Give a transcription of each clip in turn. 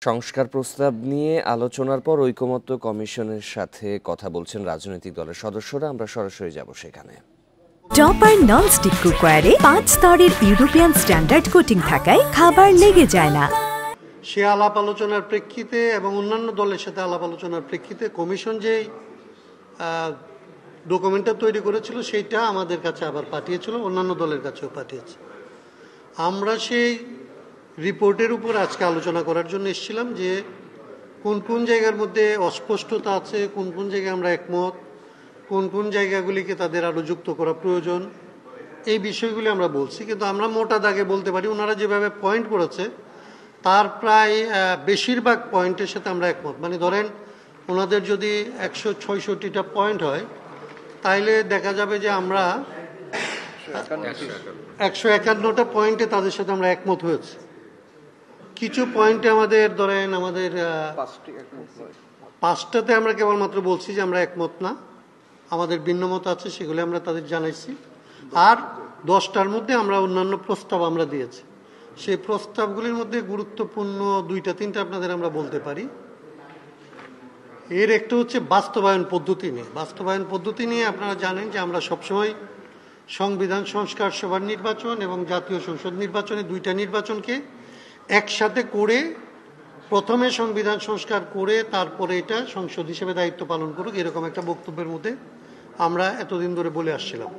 সংস্কার প্রস্তাব নিয়ে আলোচনার পর ঐকমত্য কমিশনের সাথে কথা বলছেন রাজনৈতিক দলের সদস্যরা। আমরা সরাসরি যাব সেখানে। টপার ননস্টিক কুকওয়্যারে 5 স্তরের ইউরোপিয়ান স্ট্যান্ডার্ড কোটিং থাকায় খাবার লেগে যায় না। সে আলাপ আলোচনার প্রেক্ষিতে এবং অন্যান্য দলের সাথে আলাপ আলোচনার প্রেক্ষিতে কমিশন যেই ডকুমেন্টটা তৈরি করেছিল সেইটা আমাদের কাছে আবার পাঠিয়েছিল, অন্যান্য দলের কাছেও পাঠিয়েছে। আমরা সেই রিপোর্টের উপর আজকে আলোচনা করার জন্য এসেছিলাম যে কোন কোন জায়গার মধ্যে অস্পষ্টতা আছে, কোন কোন জায়গায় আমরা একমত, কোন কোন জায়গাগুলিকে তাদের আরও যুক্ত করা প্রয়োজন, এই বিষয়গুলি আমরা বলছি। কিন্তু আমরা মোটা দাগে বলতে পারি ওনারা যেভাবে পয়েন্ট করেছে তার প্রায় বেশিরভাগ পয়েন্টের সাথে আমরা একমত। মানে ধরেন ওনাদের যদি 166টা পয়েন্ট হয় তাইলে দেখা যাবে যে আমরা 151টা পয়েন্টে তাদের সাথে আমরা একমত হয়েছি। কিছু পয়েন্টে আমাদের ধরেন আমাদের 5টাতে আমরা কেবলমাত্র বলছি যে আমরা একমত না, আমাদের ভিন্নমত আছে, সেগুলি আমরা তাদের জানাইছি। আর 10টার মধ্যে আমরা অন্যান্য প্রস্তাব আমরা দিয়েছি। সেই প্রস্তাবগুলির মধ্যে গুরুত্বপূর্ণ 2-3টা আপনাদের আমরা বলতে পারি। এর একটা হচ্ছে বাস্তবায়ন পদ্ধতি নিয়ে। বাস্তবায়ন পদ্ধতি নিয়ে আপনারা জানেন যে আমরা সবসময় সংবিধান সংস্কার সভার নির্বাচন এবং জাতীয় সংসদ নির্বাচনে 2টা নির্বাচনকে একসাথে করে প্রথমে সংবিধান সংস্কার করে তারপরে এটা সংসদ হিসেবে দায়িত্ব পালন করুক, এরকম একটা বক্তব্যের মধ্যে আমরা এতদিন ধরে বলে আসছিলাম।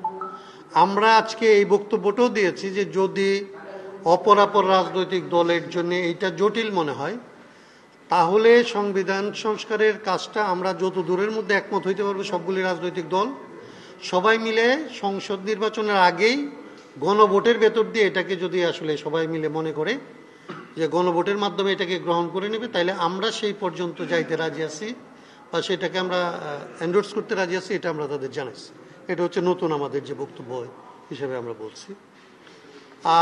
আমরা আজকে এই বক্তব্যটাও দিয়েছি যে যদি অপরাপর রাজনৈতিক দলের জন্য এইটা জটিল মনে হয় তাহলে সংবিধান সংস্কারের কাজটা আমরা যত দূরের মধ্যে একমত হইতে পারবো সবগুলি রাজনৈতিক দল সবাই মিলে সংসদ নির্বাচনের আগেই গণভোটের ভেতর দিয়ে এটাকে যদি আসলে সবাই মিলে মনে করে যে গণভোটের মাধ্যমে এটাকে গ্রহণ করে নেবে, তাইলে আমরা সেই পর্যন্ত যাইতে রাজি আছি বা সেটাকে আমরা এন্ডোর্স করতে রাজি আছি, এটা আমরা তাদের জানাইছি। এটা হচ্ছে নতুন আমাদের যে বক্তব্য হিসেবে আমরা বলছি।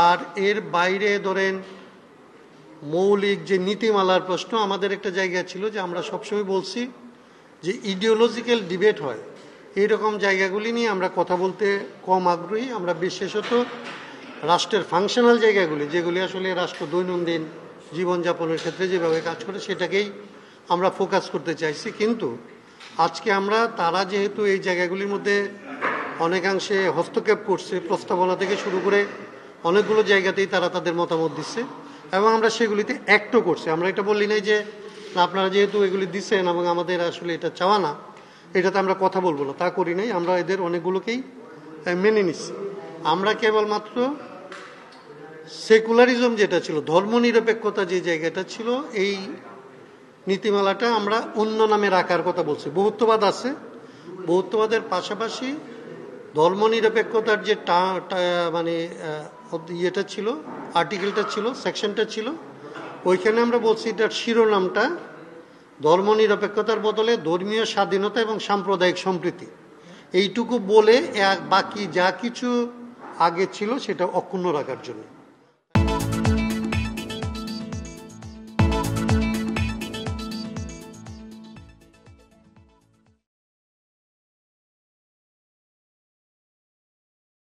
আর এর বাইরে ধরেন মৌলিক যে নীতিমালার প্রশ্ন, আমাদের একটা জায়গা ছিল যে আমরা সবসময় বলছি যে ইডিওলজিক্যাল ডিবেট হয় এইরকম জায়গাগুলি নিয়ে আমরা কথা বলতে কম আগ্রহী। আমরা বিশেষত রাষ্ট্রের ফাংশনাল জায়গাগুলি, যেগুলি আসলে রাষ্ট্র দৈনন্দিন জীবনযাপনের ক্ষেত্রে যেভাবে কাজ করে সেটাকেই আমরা ফোকাস করতে চাইছি। কিন্তু আজকে আমরা তারা যেহেতু এই জায়গাগুলির মধ্যে অনেকাংশে হস্তক্ষেপ করছে, প্রস্তাবনা থেকে শুরু করে অনেকগুলো জায়গাতেই তারা তাদের মতামত দিচ্ছে এবং আমরা সেগুলিতে অ্যাক্টও করছি। আমরা এটা বললি নাই যে আপনারা যেহেতু এগুলি দিচ্ছেন এবং আমাদের আসলে এটা চাওয়া না, এটাতে আমরা কথা বলবো না, তা করি নাই। আমরা এদের অনেকগুলোকেই মেনে নিচ্ছি। আমরা কেবলমাত্র সেকুলারিজম যেটা ছিল, ধর্মনিরপেক্ষতা যে জায়গাটা ছিল, এই নীতিমালাটা আমরা অন্য নামে রাখার কথা বলছি। বহুত্ববাদ আছে, বহুত্ববাদের পাশাপাশি ধর্মনিরপেক্ষতার যে মানে ইয়েটা ছিল, আর্টিকেলটা ছিল, সেকশনটা ছিল, ওইখানে আমরা বলছি এটার শিরোনামটা ধর্মনিরপেক্ষতার বদলে ধর্মীয় স্বাধীনতা এবং সাম্প্রদায়িক সম্প্রীতি, এইটুকু বলে বাকি যা কিছু আগে ছিল সেটা অক্ষুণ্ণ রাখার জন্য।